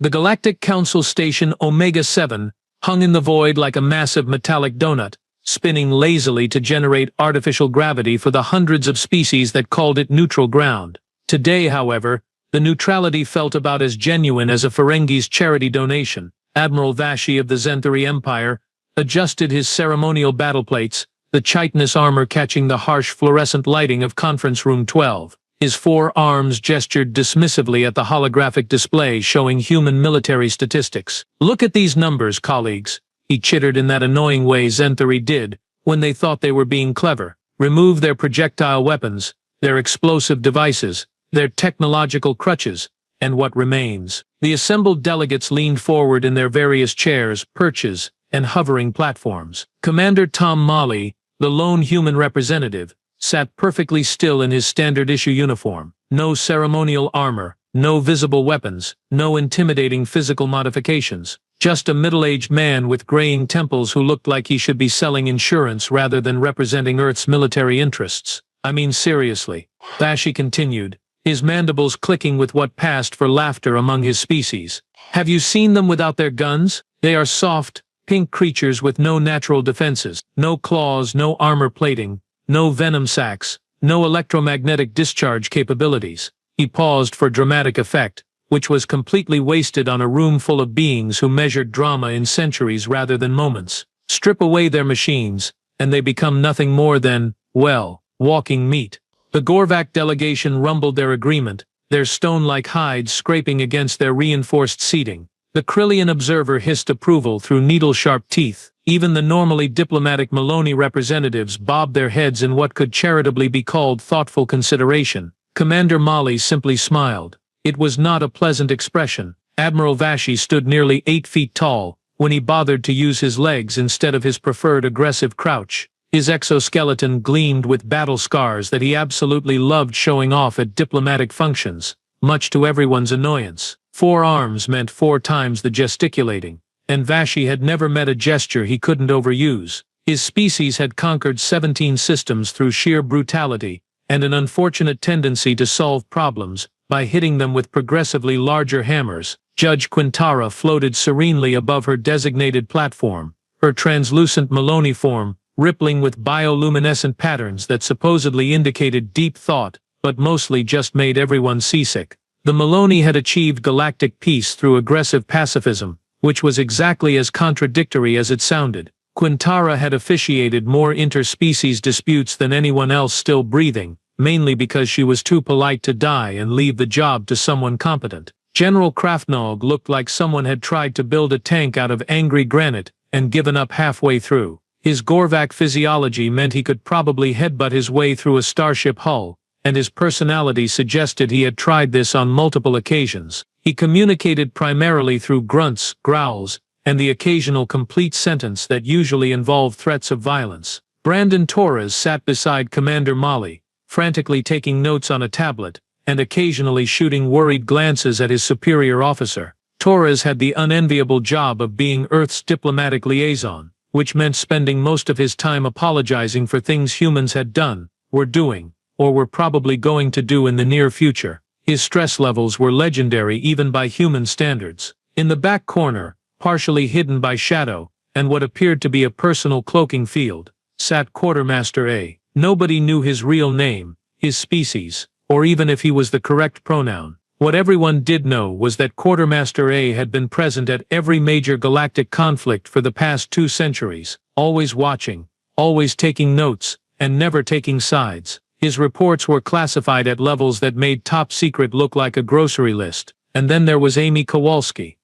The Galactic Council Station Omega-7 hung in the void like a massive metallic donut, spinning lazily to generate artificial gravity for the hundreds of species that called it neutral ground. Today, however, the neutrality felt about as genuine as a Ferengi's charity donation. Admiral Vashi of the Zenthari Empire adjusted his ceremonial battleplates, the chitinous armor catching the harsh fluorescent lighting of Conference Room 12. His four arms gestured dismissively at the holographic display showing human military statistics. "Look at these numbers, colleagues," he chittered in that annoying way Zenthari did when they thought they were being clever. "Remove their projectile weapons, their explosive devices, their technological crutches, and what remains?" The assembled delegates leaned forward in their various chairs, perches, and hovering platforms. Commander Tom Mali, the lone human representative, sat perfectly still in his standard-issue uniform. No ceremonial armor, no visible weapons, no intimidating physical modifications. Just a middle-aged man with graying temples who looked like he should be selling insurance rather than representing Earth's military interests. "I mean seriously," Vashi continued, his mandibles clicking with what passed for laughter among his species. "Have you seen them without their guns? They are soft, pink creatures with no natural defenses, no claws, no armor plating, no venom sacs, no electromagnetic discharge capabilities." He paused for dramatic effect, which was completely wasted on a room full of beings who measured drama in centuries rather than moments. Strip away their machines, and they become nothing more than, well, walking meat. The Gorvak delegation rumbled their agreement, their stone-like hides scraping against their reinforced seating. The Krillian observer hissed approval through needle-sharp teeth. Even the normally diplomatic Maloney representatives bobbed their heads in what could charitably be called thoughtful consideration. Commander Mali simply smiled. It was not a pleasant expression. Admiral Vashi stood nearly 8 feet tall, when he bothered to use his legs instead of his preferred aggressive crouch. His exoskeleton gleamed with battle scars that he absolutely loved showing off at diplomatic functions, much to everyone's annoyance. 4 arms meant 4 times the gesticulating, and Vashi had never met a gesture he couldn't overuse. His species had conquered 17 systems through sheer brutality and an unfortunate tendency to solve problems by hitting them with progressively larger hammers. Judge Quintara floated serenely above her designated platform, her translucent Maloney form rippling with bioluminescent patterns that supposedly indicated deep thought, but mostly just made everyone seasick. The Maloney had achieved galactic peace through aggressive pacifism, which was exactly as contradictory as it sounded. Quintara had officiated more interspecies disputes than anyone else still breathing, mainly because she was too polite to die and leave the job to someone competent. General Kraftnog looked like someone had tried to build a tank out of angry granite and given up halfway through. His Gorvak physiology meant he could probably headbutt his way through a starship hull, and his personality suggested he had tried this on multiple occasions. He communicated primarily through grunts, growls, and the occasional complete sentence that usually involved threats of violence. Brandon Torres sat beside Commander Mali, frantically taking notes on a tablet, and occasionally shooting worried glances at his superior officer. Torres had the unenviable job of being Earth's diplomatic liaison, which meant spending most of his time apologizing for things humans had done, were doing, or were probably going to do in the near future. His stress levels were legendary even by human standards. In the back corner, partially hidden by shadow, and what appeared to be a personal cloaking field, sat Quartermaster A. Nobody knew his real name, his species, or even if he was the correct pronoun. What everyone did know was that Quartermaster A had been present at every major galactic conflict for the past 2 centuries, always watching, always taking notes, and never taking sides. His reports were classified at levels that made top secret look like a grocery list. And then there was Amy Kowalski.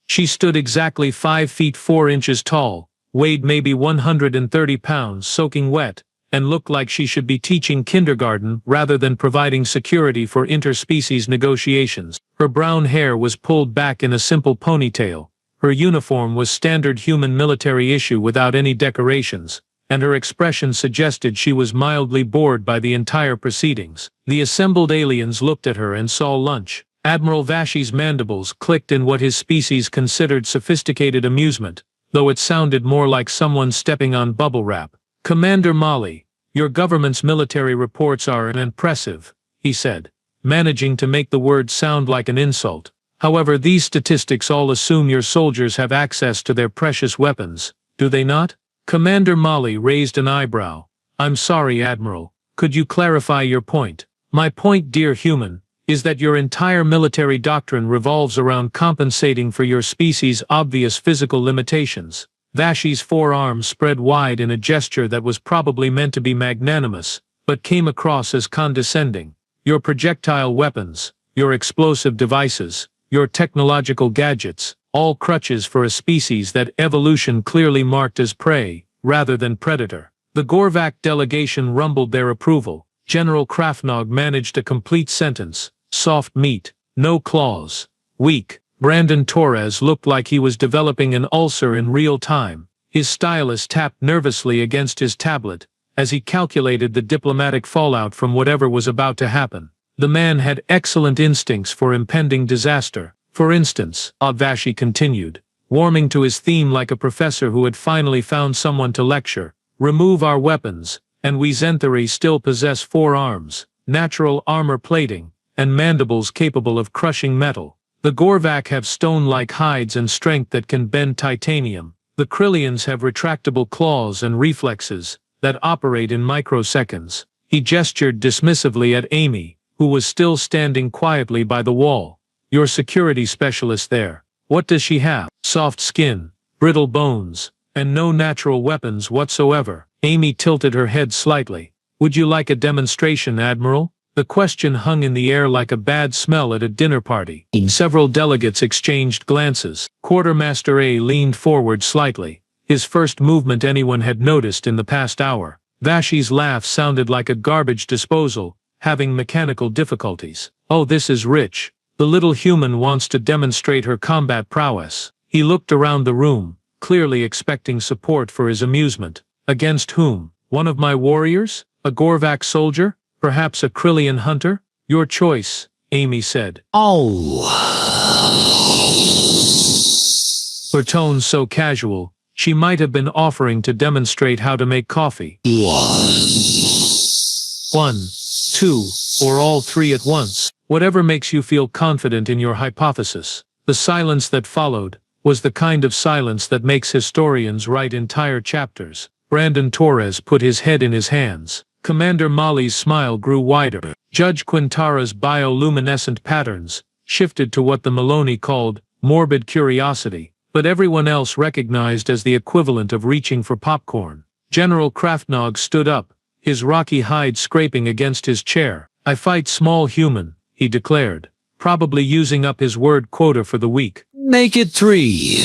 She stood exactly 5 feet 4 inches tall, weighed maybe 130 pounds soaking wet, and looked like she should be teaching kindergarten rather than providing security for interspecies negotiations. Her brown hair was pulled back in a simple ponytail, her uniform was standard human military issue without any decorations, and her expression suggested she was mildly bored by the entire proceedings. The assembled aliens looked at her and saw lunch. Admiral Vashi's mandibles clicked in what his species considered sophisticated amusement, though it sounded more like someone stepping on bubble wrap. "Commander Mali, your government's military reports are impressive," he said, managing to make the word sound like an insult. However, these statistics all assume your soldiers have access to their precious weapons, do they not? Commander Molly raised an eyebrow. I'm sorry, Admiral. Could you clarify your point? My point, dear human, is that your entire military doctrine revolves around compensating for your species' obvious physical limitations. Vashi's forearms spread wide in a gesture that was probably meant to be magnanimous, but came across as condescending. Your projectile weapons, your explosive devices, your technological gadgets, all crutches for a species that evolution clearly marked as prey, rather than predator. The Gorvak delegation rumbled their approval. General Krafnog managed a complete sentence. Soft meat, no claws. Weak. Brandon Torres looked like he was developing an ulcer in real time. His stylus tapped nervously against his tablet as he calculated the diplomatic fallout from whatever was about to happen. The man had excellent instincts for impending disaster. For instance, Vashi continued, warming to his theme like a professor who had finally found someone to lecture. Remove our weapons, and we Zenthari still possess 4 arms, natural armor plating, and mandibles capable of crushing metal. The Gorvak have stone-like hides and strength that can bend titanium. The Krillians have retractable claws and reflexes that operate in microseconds. He gestured dismissively at Amy, who was still standing quietly by the wall. Your security specialist there. What does she have? Soft skin, brittle bones, and no natural weapons whatsoever. Amy tilted her head slightly. Would you like a demonstration, Admiral? The question hung in the air like a bad smell at a dinner party. Several delegates exchanged glances. Quartermaster A leaned forward slightly, his first movement anyone had noticed in the past hour. Vashi's laugh sounded like a garbage disposal, having mechanical difficulties. Oh, this is rich. The little human wants to demonstrate her combat prowess. He looked around the room, clearly expecting support for his amusement. Against whom? One of my warriors? A Gorvak soldier? Perhaps a Krillian hunter? Your choice, Amy said. Oh. Her tone so casual, she might have been offering to demonstrate how to make coffee. 1, 2, or all 3 at once. Whatever makes you feel confident in your hypothesis. The silence that followed was the kind of silence that makes historians write entire chapters. Brandon Torres put his head in his hands. Commander Molly's smile grew wider. Judge Quintara's bioluminescent patterns shifted to what the Maloney called morbid curiosity, but everyone else recognized as the equivalent of reaching for popcorn. General Krafnog stood up, his rocky hide scraping against his chair. I fight small human, he declared, probably using up his word quota for the week. Make it 3.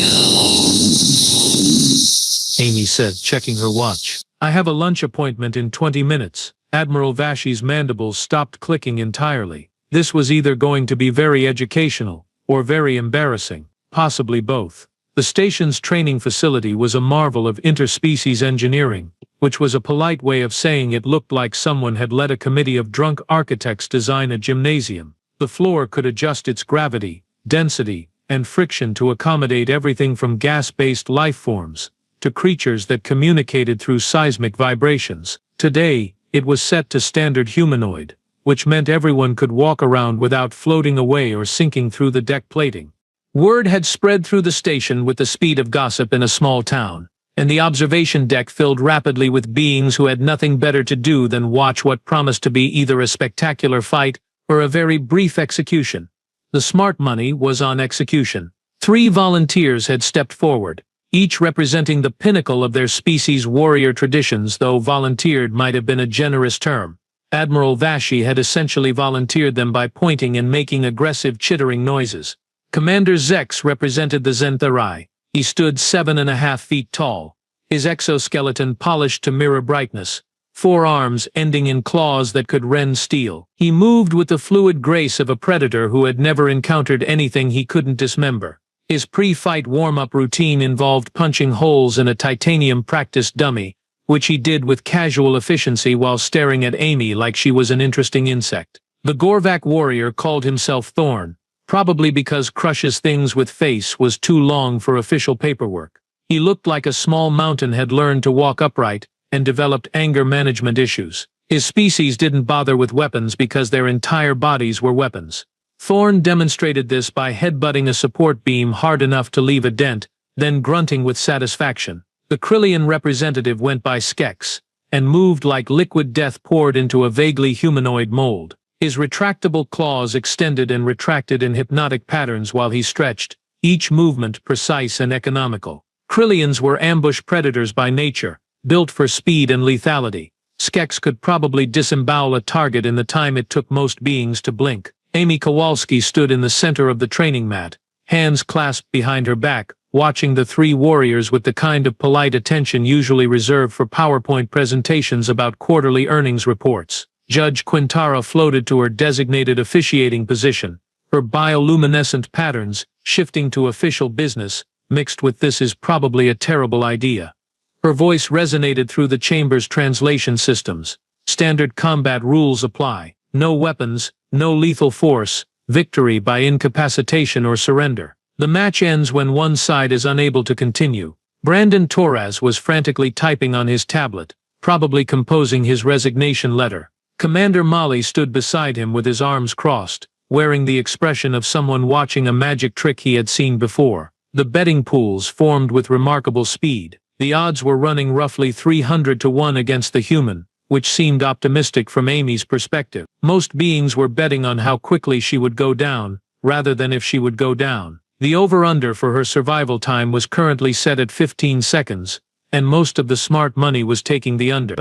Amy said, checking her watch. I have a lunch appointment in 20 minutes. Admiral Vashi's mandibles stopped clicking entirely. This was either going to be very educational, or very embarrassing, possibly both. The station's training facility was a marvel of interspecies engineering, which was a polite way of saying it looked like someone had let a committee of drunk architects design a gymnasium. The floor could adjust its gravity, density, and friction to accommodate everything from gas-based life forms to creatures that communicated through seismic vibrations. Today, it was set to standard humanoid, which meant everyone could walk around without floating away or sinking through the deck plating. Word had spread through the station with the speed of gossip in a small town, and the observation deck filled rapidly with beings who had nothing better to do than watch what promised to be either a spectacular fight or a very brief execution. The smart money was on execution. 3 volunteers had stepped forward, each representing the pinnacle of their species' warrior traditions, though volunteered might have been a generous term. Admiral Vashi had essentially volunteered them by pointing and making aggressive chittering noises. Commander Zex represented the Zenthari. He stood 7.5 feet tall, his exoskeleton polished to mirror brightness, 4 arms ending in claws that could rend steel. He moved with the fluid grace of a predator who had never encountered anything he couldn't dismember. His pre-fight warm-up routine involved punching holes in a titanium practice dummy, which he did with casual efficiency while staring at Amy like she was an interesting insect. The Gorvak warrior called himself Thorn, probably because Crush's things with face was too long for official paperwork. He looked like a small mountain had learned to walk upright and developed anger management issues. His species didn't bother with weapons because their entire bodies were weapons. Thorne demonstrated this by headbutting a support beam hard enough to leave a dent, then grunting with satisfaction. The Krillian representative went by Skex, and moved like liquid death poured into a vaguely humanoid mold. His retractable claws extended and retracted in hypnotic patterns while he stretched, each movement precise and economical. Krillians were ambush predators by nature, built for speed and lethality. Skex could probably disembowel a target in the time it took most beings to blink. Amy Kowalski stood in the center of the training mat, hands clasped behind her back, watching the three warriors with the kind of polite attention usually reserved for PowerPoint presentations about quarterly earnings reports. Judge Quintara floated to her designated officiating position, her bioluminescent patterns shifting to official business, mixed with "this is probably a terrible idea." Her voice resonated through the chamber's translation systems. Standard combat rules apply. No weapons, no lethal force, victory by incapacitation or surrender. The match ends when one side is unable to continue. Brandon Torres was frantically typing on his tablet, probably composing his resignation letter. Commander Molly stood beside him with his arms crossed, wearing the expression of someone watching a magic trick he had seen before. The betting pools formed with remarkable speed. The odds were running roughly 300 to 1 against the human, which seemed optimistic from Amy's perspective. Most beings were betting on how quickly she would go down, rather than if she would go down. The over-under for her survival time was currently set at 15 seconds, and most of the smart money was taking the under.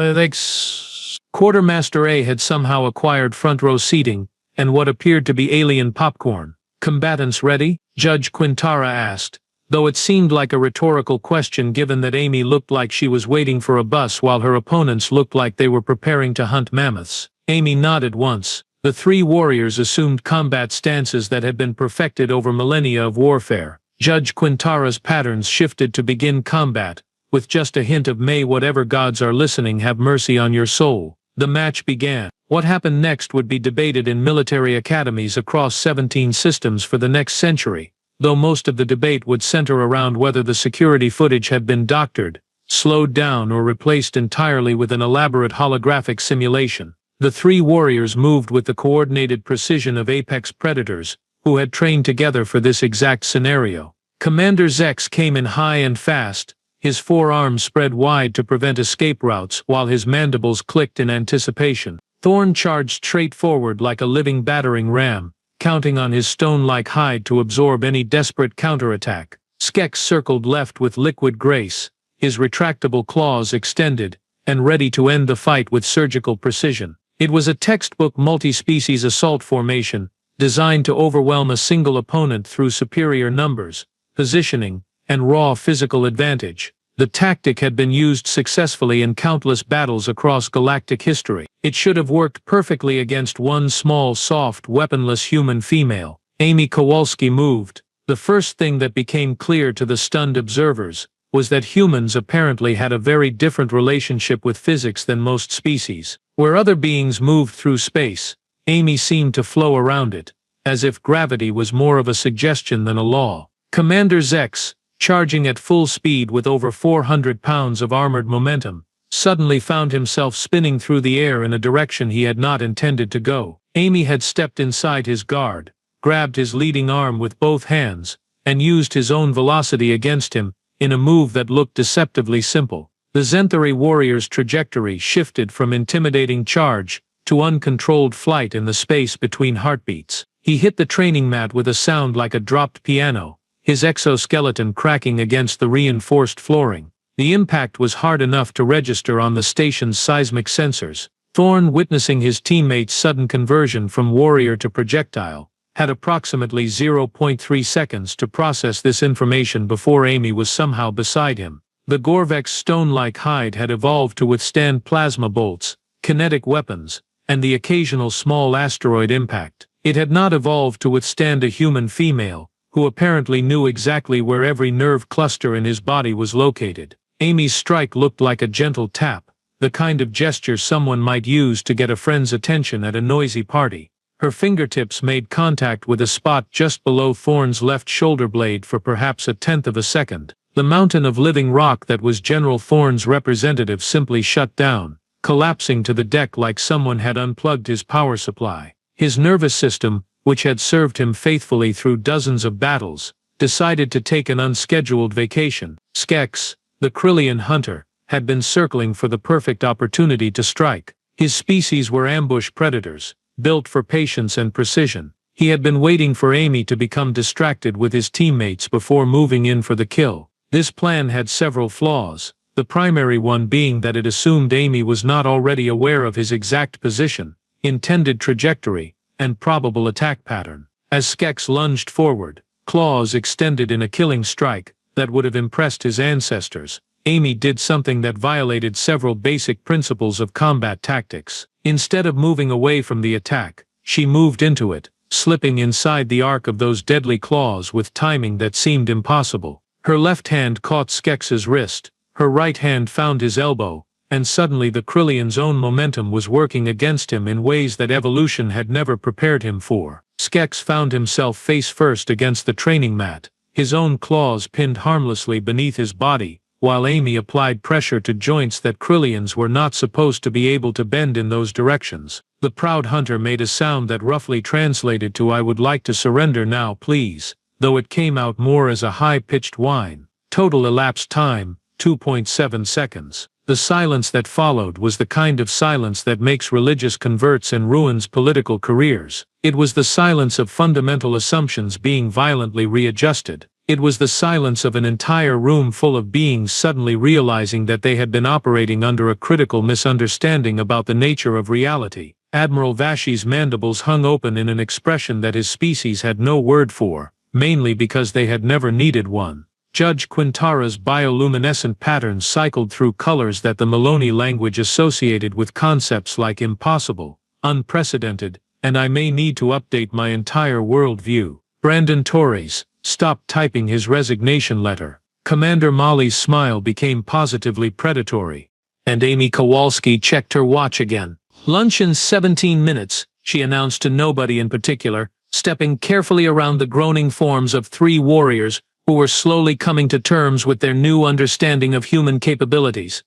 Quartermaster A had somehow acquired front-row seating, and what appeared to be alien popcorn. "Combatants ready?" Judge Quintara asked, though it seemed like a rhetorical question given that Amy looked like she was waiting for a bus while her opponents looked like they were preparing to hunt mammoths. Amy nodded once. The three warriors assumed combat stances that had been perfected over millennia of warfare. Judge Quintara's patterns shifted to begin combat, with just a hint of "may whatever gods are listening have mercy on your soul." The match began. What happened next would be debated in military academies across 17 systems for the next century, though most of the debate would center around whether the security footage had been doctored, slowed down, or replaced entirely with an elaborate holographic simulation. The three warriors moved with the coordinated precision of apex predators, who had trained together for this exact scenario. Commander Zex came in high and fast, his forearms spread wide to prevent escape routes while his mandibles clicked in anticipation. Thorne charged straight forward like a living battering ram, counting on his stone-like hide to absorb any desperate counterattack. Skex circled left with liquid grace, his retractable claws extended, and ready to end the fight with surgical precision. It was a textbook multi-species assault formation, designed to overwhelm a single opponent through superior numbers, positioning, and raw physical advantage. The tactic had been used successfully in countless battles across galactic history. It should have worked perfectly against one small, soft, weaponless human female. Amy Kowalski moved. The first thing that became clear to the stunned observers was that humans apparently had a very different relationship with physics than most species. Where other beings moved through space, Amy seemed to flow around it, as if gravity was more of a suggestion than a law. Commander Zex, charging at full speed with over 400 pounds of armored momentum, suddenly found himself spinning through the air in a direction he had not intended to go. Amy had stepped inside his guard, grabbed his leading arm with both hands, and used his own velocity against him, in a move that looked deceptively simple. The Zenthari warrior's trajectory shifted from intimidating charge to uncontrolled flight in the space between heartbeats. He hit the training mat with a sound like a dropped piano, his exoskeleton cracking against the reinforced flooring. The impact was hard enough to register on the station's seismic sensors. Thorne, witnessing his teammate's sudden conversion from warrior to projectile, had approximately 0.3 seconds to process this information before Amy was somehow beside him. The Gorvek's stone-like hide had evolved to withstand plasma bolts, kinetic weapons, and the occasional small asteroid impact. It had not evolved to withstand a human female, who apparently knew exactly where every nerve cluster in his body was located. Amy's strike looked like a gentle tap, the kind of gesture someone might use to get a friend's attention at a noisy party. Her fingertips made contact with a spot just below Thorne's left shoulder blade for perhaps a tenth of a second. The mountain of living rock that was General Thorne's representative simply shut down, collapsing to the deck like someone had unplugged his power supply. His nervous system, which had served him faithfully through dozens of battles, decided to take an unscheduled vacation. Skex, the Krillian hunter, had been circling for the perfect opportunity to strike. His species were ambush predators, built for patience and precision. He had been waiting for Amy to become distracted with his teammates before moving in for the kill. This plan had several flaws, the primary one being that it assumed Amy was not already aware of his exact position, intended trajectory, and probable attack pattern. As Skex lunged forward, claws extended in a killing strike that would have impressed his ancestors, Amy did something that violated several basic principles of combat tactics. Instead of moving away from the attack, she moved into it, slipping inside the arc of those deadly claws with timing that seemed impossible. Her left hand caught Skex's wrist, her right hand found his elbow, and suddenly the Krillian's own momentum was working against him in ways that evolution had never prepared him for. Skex found himself face first against the training mat, his own claws pinned harmlessly beneath his body, while Amy applied pressure to joints that Krillians were not supposed to be able to bend in those directions. The proud hunter made a sound that roughly translated to "I would like to surrender now, please," though it came out more as a high-pitched whine. Total elapsed time, 2.7 seconds. The silence that followed was the kind of silence that makes religious converts and ruins political careers. It was the silence of fundamental assumptions being violently readjusted. It was the silence of an entire room full of beings suddenly realizing that they had been operating under a critical misunderstanding about the nature of reality. Admiral Vashi's mandibles hung open in an expression that his species had no word for, mainly because they had never needed one. Judge Quintara's bioluminescent patterns cycled through colors that the Maloney language associated with concepts like impossible, unprecedented, and I may need to update my entire worldview. Brandon Torres stopped typing his resignation letter. Commander Molly's smile became positively predatory. And Amy Kowalski checked her watch again. "Lunch in 17 minutes, she announced to nobody in particular, stepping carefully around the groaning forms of 3 warriors who were slowly coming to terms with their new understanding of human capabilities.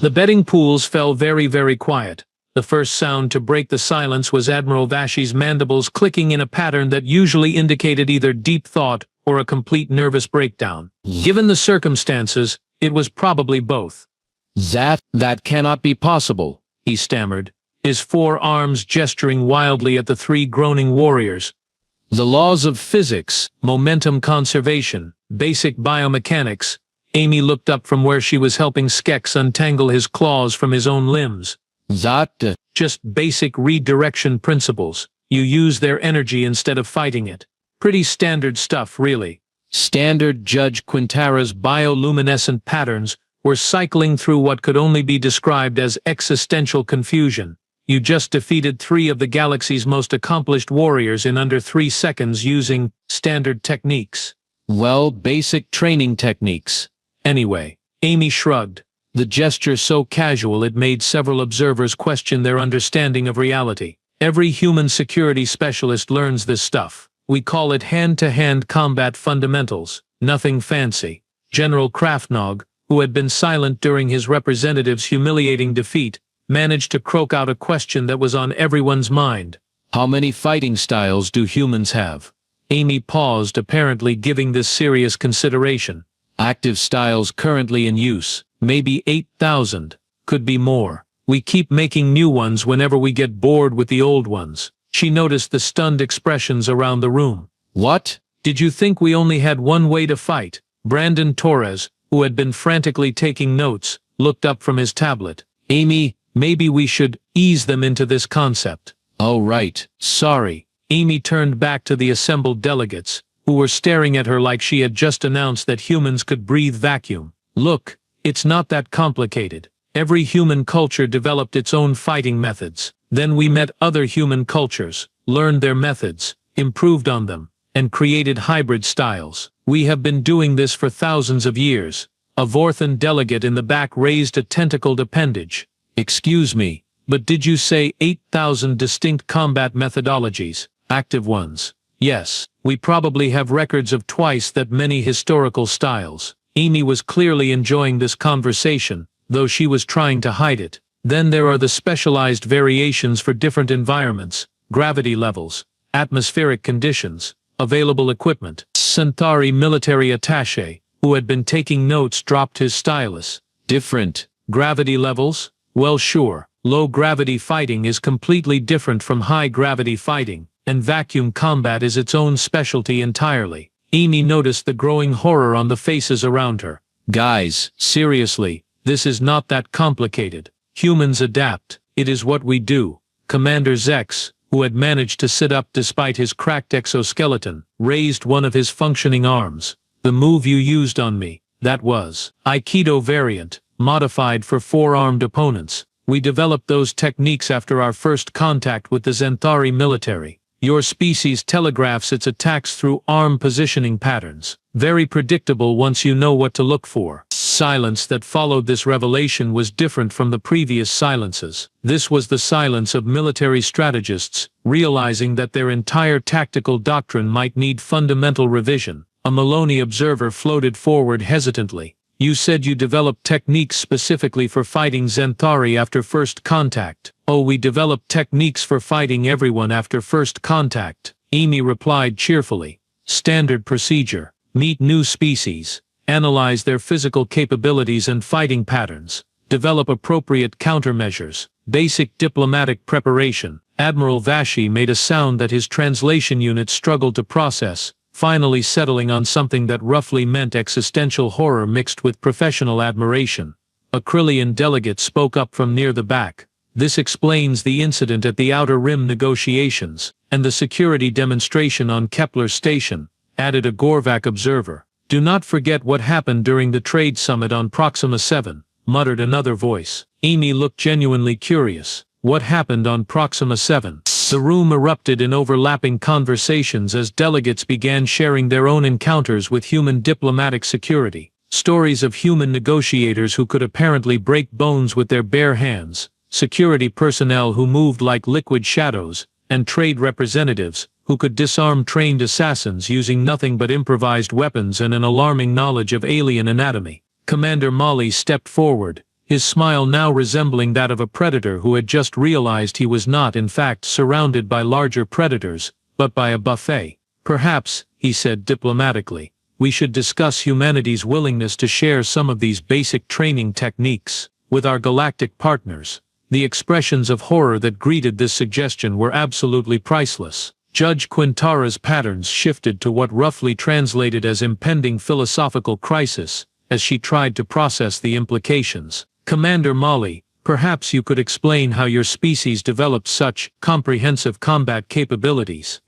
The betting pools fell very, very quiet. The first sound to break the silence was Admiral Vashi's mandibles clicking in a pattern that usually indicated either deep thought or a complete nervous breakdown. Given the circumstances, it was probably both. That cannot be possible," he stammered, his 4 arms gesturing wildly at the 3 groaning warriors. "The laws of physics, momentum conservation, basic biomechanics." Amy looked up from where she was helping Skex untangle his claws from his own limbs. "Just basic redirection principles. You use their energy instead of fighting it. Pretty standard stuff, really." Standard. Judge Quintara's bioluminescent patterns were cycling through what could only be described as existential confusion. You just defeated 3 of the galaxy's most accomplished warriors in under 3 seconds using standard techniques. Well, basic training techniques. Anyway, Amy shrugged, the gesture so casual it made several observers question their understanding of reality. Every human security specialist learns this stuff. We call it hand-to-hand combat fundamentals, nothing fancy. General Kraftnog, who had been silent during his representative's humiliating defeat, managed to croak out a question that was on everyone's mind. "How many fighting styles do humans have?" Amy paused, apparently giving this serious consideration. "Active styles currently in use, maybe 8,000, could be more. We keep making new ones whenever we get bored with the old ones." She noticed the stunned expressions around the room. "What? Did you think we only had one way to fight?" Brandon Torres, who had been frantically taking notes, looked up from his tablet. "Amy, maybe we should ease them into this concept." "Oh right, sorry." Amy turned back to the assembled delegates, who were staring at her like she had just announced that humans could breathe vacuum. "Look, it's not that complicated. Every human culture developed its own fighting methods. Then we met other human cultures, learned their methods, improved on them, and created hybrid styles. We have been doing this for thousands of years." A Vorthan delegate in the back raised a tentacled appendage. "Excuse me, but did you say 8,000 distinct combat methodologies, active ones?" "Yes, we probably have records of twice that many historical styles." Amy was clearly enjoying this conversation, though she was trying to hide it. "Then there are the specialized variations for different environments, gravity levels, atmospheric conditions, available equipment. Centauri military attaché, who had been taking notes, dropped his stylus. Different. Gravity levels? Well, sure. Low-gravity fighting is completely different from high-gravity fighting, and vacuum combat is its own specialty entirely. Amy noticed the growing horror on the faces around her. Guys, seriously, this is not that complicated. Humans adapt. It is what we do. Commander Zex, who had managed to sit up despite his cracked exoskeleton, raised one of his functioning arms. The move you used on me, that was Aikido variant, modified for four-armed opponents. We developed those techniques after our first contact with the Centauri military. Your species telegraphs its attacks through arm positioning patterns. Very predictable once you know what to look for. Silence that followed this revelation was different from the previous silences. This was the silence of military strategists, realizing that their entire tactical doctrine might need fundamental revision. A Maloney observer floated forward hesitantly. You said you developed techniques specifically for fighting Centauri after first contact. Oh, we developed techniques for fighting everyone after first contact, Amy replied cheerfully. Standard procedure. Meet new species. Analyze their physical capabilities and fighting patterns. Develop appropriate countermeasures. Basic diplomatic preparation. Admiral Vashi made a sound that his translation unit struggled to process, finally settling on something that roughly meant existential horror mixed with professional admiration. A Krillian delegate spoke up from near the back. This explains the incident at the Outer Rim negotiations, and the security demonstration on Kepler Station, added a Gorvak observer. Do not forget what happened during the trade summit on Proxima 7, muttered another voice. Amy looked genuinely curious. What happened on Proxima 7? The room erupted in overlapping conversations as delegates began sharing their own encounters with human diplomatic security. Stories of human negotiators who could apparently break bones with their bare hands, security personnel who moved like liquid shadows, and trade representatives who could disarm trained assassins using nothing but improvised weapons and an alarming knowledge of alien anatomy. Commander Mali stepped forward, his smile now resembling that of a predator who had just realized he was not in fact surrounded by larger predators, but by a buffet. Perhaps, he said diplomatically, we should discuss humanity's willingness to share some of these basic training techniques with our galactic partners. The expressions of horror that greeted this suggestion were absolutely priceless. Judge Quintara's patterns shifted to what roughly translated as impending philosophical crisis, as she tried to process the implications. Commander Mali, perhaps you could explain how your species developed such comprehensive combat capabilities.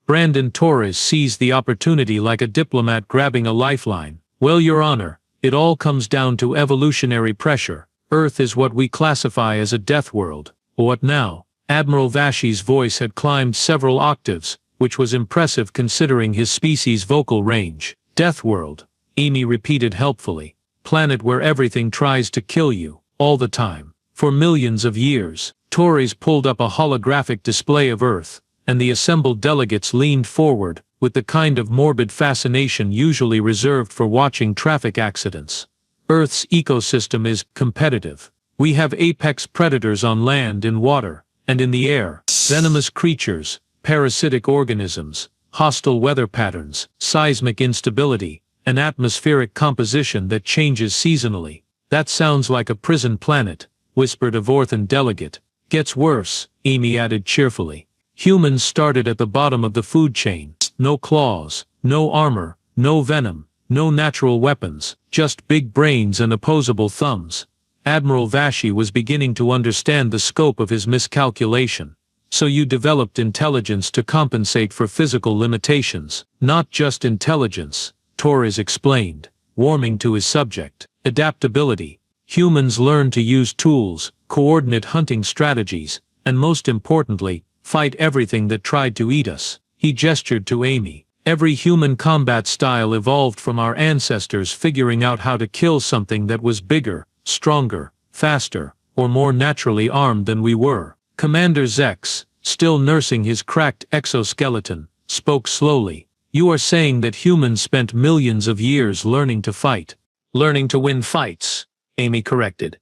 Brandon Torres seized the opportunity like a diplomat grabbing a lifeline. Well, Your Honor, it all comes down to evolutionary pressure. Earth is what we classify as a death world. What now? Admiral Vashi's voice had climbed several octaves, which was impressive considering his species' vocal range. Death world, Amy repeated helpfully. Planet where everything tries to kill you, all the time. For millions of years. Torres pulled up a holographic display of Earth, and the assembled delegates leaned forward, with the kind of morbid fascination usually reserved for watching traffic accidents. Earth's ecosystem is competitive. We have apex predators on land, in water, and in the air, venomous creatures, parasitic organisms, hostile weather patterns, seismic instability, an atmospheric composition that changes seasonally. That sounds like a prison planet, whispered a Vorthan delegate. Gets worse, Amy added cheerfully. Humans started at the bottom of the food chain. No claws, no armor, no venom, no natural weapons, just big brains and opposable thumbs. Admiral Vashi was beginning to understand the scope of his miscalculation. So you developed intelligence to compensate for physical limitations. Not just intelligence, Torres explained, warming to his subject. Adaptability. Humans learn to use tools, coordinate hunting strategies, and most importantly, fight everything that tried to eat us. He gestured to Amy. Every human combat style evolved from our ancestors figuring out how to kill something that was bigger, stronger, faster, or more naturally armed than we were. Commander Zex, still nursing his cracked exoskeleton, spoke slowly. You are saying that humans spent millions of years learning to fight. Learning to win fights, Amy corrected.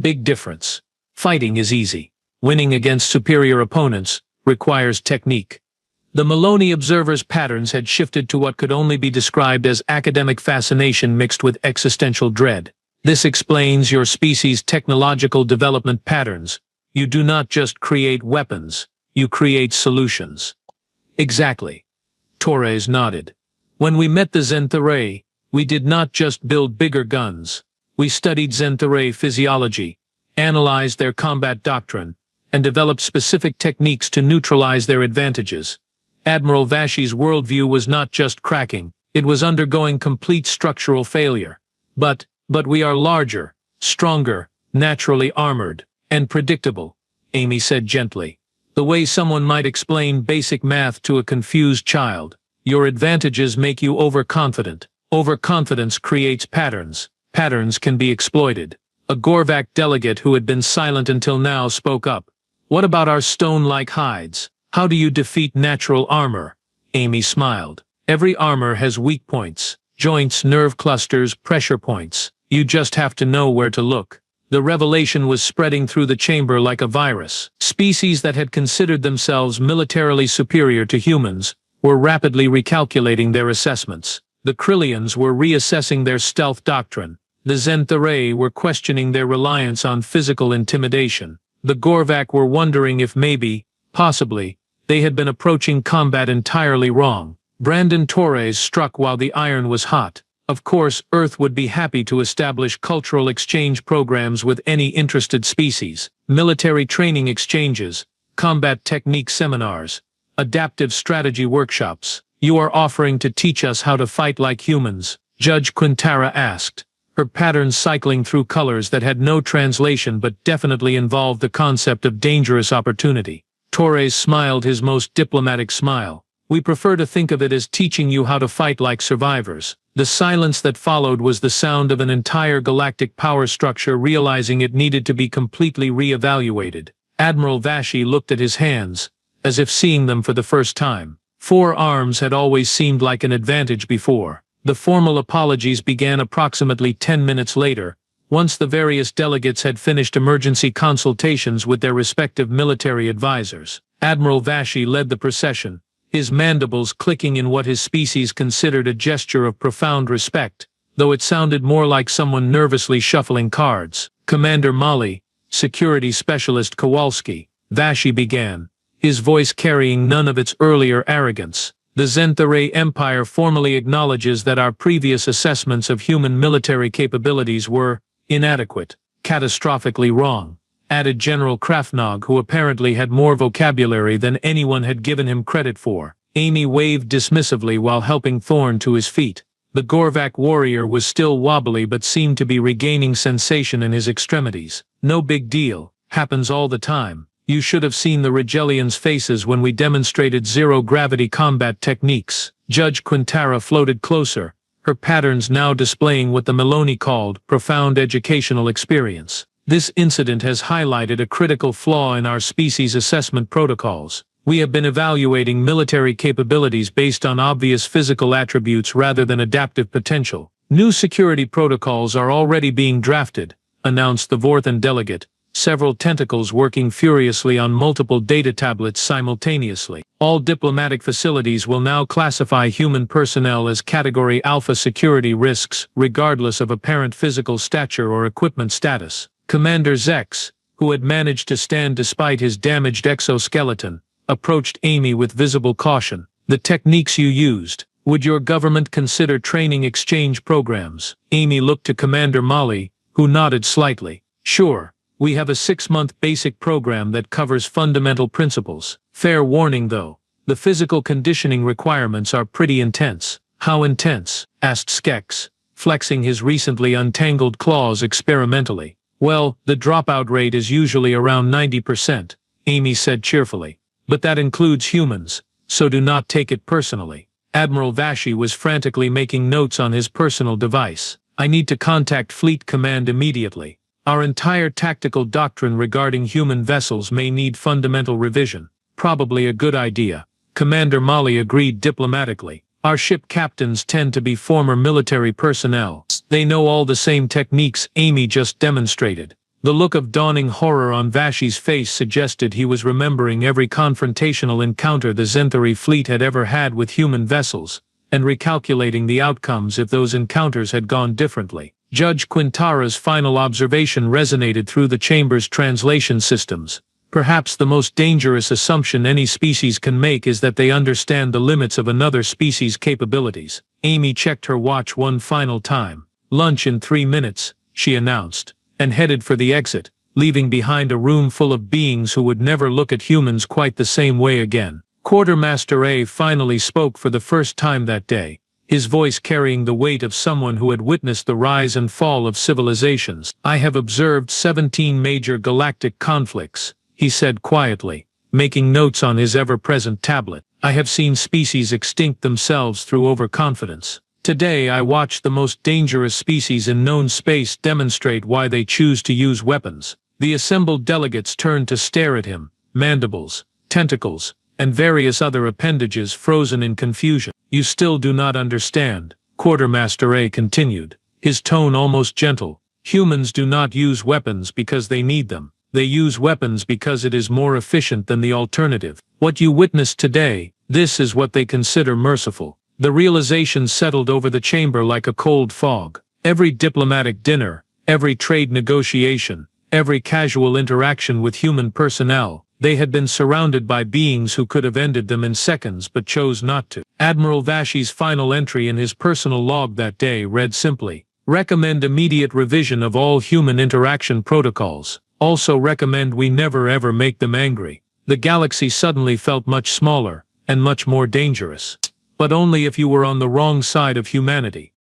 Big difference. Fighting is easy. Winning against superior opponents requires technique. The Maloney observer's patterns had shifted to what could only be described as academic fascination mixed with existential dread. This explains your species' technological development patterns. You do not just create weapons, you create solutions. Exactly. Torres nodded. When we met the Zentharay, we did not just build bigger guns. We studied Zentharay physiology, analyzed their combat doctrine, and developed specific techniques to neutralize their advantages. Admiral Vashi's worldview was not just cracking, it was undergoing complete structural failure. But we are larger, stronger, naturally armored, and predictable, Amy said gently. The way someone might explain basic math to a confused child. Your advantages make you overconfident. Overconfidence creates patterns. Patterns can be exploited. A Gorvak delegate who had been silent until now spoke up. What about our stone-like hides? How do you defeat natural armor? Amy smiled. Every armor has weak points, joints, nerve clusters, pressure points. You just have to know where to look. The revelation was spreading through the chamber like a virus. Species that had considered themselves militarily superior to humans were rapidly recalculating their assessments. The Krillians were reassessing their stealth doctrine. The Zentharay were questioning their reliance on physical intimidation. The Gorvak were wondering if maybe, possibly, they had been approaching combat entirely wrong. Brandon Torres struck while the iron was hot. Of course, Earth would be happy to establish cultural exchange programs with any interested species, military training exchanges, combat technique seminars, adaptive strategy workshops. You are offering to teach us how to fight like humans? Judge Quintara asked, her patterns cycling through colors that had no translation but definitely involved the concept of dangerous opportunity. Torres smiled his most diplomatic smile. We prefer to think of it as teaching you how to fight like survivors. The silence that followed was the sound of an entire galactic power structure realizing it needed to be completely re-evaluated. Admiral Vashi looked at his hands, as if seeing them for the first time. 4 arms had always seemed like an advantage before. The formal apologies began approximately 10 minutes later, once the various delegates had finished emergency consultations with their respective military advisors. Admiral Vashi led the procession, his mandibles clicking in what his species considered a gesture of profound respect, though it sounded more like someone nervously shuffling cards. Commander Mali, Security Specialist Kowalski, Vashi began, his voice carrying none of its earlier arrogance. The Zentharay Empire formally acknowledges that our previous assessments of human military capabilities were inadequate, catastrophically wrong, added General Krafnog, who apparently had more vocabulary than anyone had given him credit for. Amy waved dismissively while helping Thorn to his feet. The Gorvak warrior was still wobbly but seemed to be regaining sensation in his extremities. No big deal, happens all the time. You should have seen the Rigelians' faces when we demonstrated zero-gravity combat techniques. Judge Quintara floated closer, her patterns now displaying what the Maloney called profound educational experience. This incident has highlighted a critical flaw in our species' assessment protocols. We have been evaluating military capabilities based on obvious physical attributes rather than adaptive potential. New security protocols are already being drafted, announced the Vorthan delegate, several tentacles working furiously on multiple data tablets simultaneously. All diplomatic facilities will now classify human personnel as Category Alpha security risks, regardless of apparent physical stature or equipment status. Commander Zex, who had managed to stand despite his damaged exoskeleton, approached Amy with visible caution. The techniques you used, would your government consider training exchange programs? Amy looked to Commander Mali, who nodded slightly. Sure. We have a 6-month basic program that covers fundamental principles. Fair warning though, the physical conditioning requirements are pretty intense. How intense? Asked Skex, flexing his recently untangled claws experimentally. Well, the dropout rate is usually around 90%, Amy said cheerfully. But that includes humans, so do not take it personally. Admiral Vashi was frantically making notes on his personal device. I need to contact Fleet Command immediately. Our entire tactical doctrine regarding human vessels may need fundamental revision. Probably a good idea. Commander Mali agreed diplomatically. Our ship captains tend to be former military personnel. They know all the same techniques Amy just demonstrated. The look of dawning horror on Vashi's face suggested he was remembering every confrontational encounter the Zenthari fleet had ever had with human vessels, and recalculating the outcomes if those encounters had gone differently. Judge Quintara's final observation resonated through the chamber's translation systems. Perhaps the most dangerous assumption any species can make is that they understand the limits of another species' capabilities. Amy checked her watch one final time. "Lunch in 3 minutes," she announced, and headed for the exit, leaving behind a room full of beings who would never look at humans quite the same way again. Quartermaster A finally spoke for the first time that day, his voice carrying the weight of someone who had witnessed the rise and fall of civilizations. "I have observed 17 major galactic conflicts," he said quietly, making notes on his ever-present tablet. "I have seen species extinct themselves through overconfidence. Today I watched the most dangerous species in known space demonstrate why they choose to use weapons." The assembled delegates turned to stare at him, mandibles, tentacles, and various other appendages frozen in confusion. "You still do not understand," Quartermaster A continued, his tone almost gentle. "Humans do not use weapons because they need them. They use weapons because it is more efficient than the alternative. What you witnessed today, this is what they consider merciful." The realization settled over the chamber like a cold fog. Every diplomatic dinner, every trade negotiation, every casual interaction with human personnel, they had been surrounded by beings who could have ended them in seconds but chose not to. Admiral Vashi's final entry in his personal log that day read simply, "Recommend immediate revision of all human interaction protocols. Also recommend we never ever make them angry." The galaxy suddenly felt much smaller, and much more dangerous. But only if you were on the wrong side of humanity.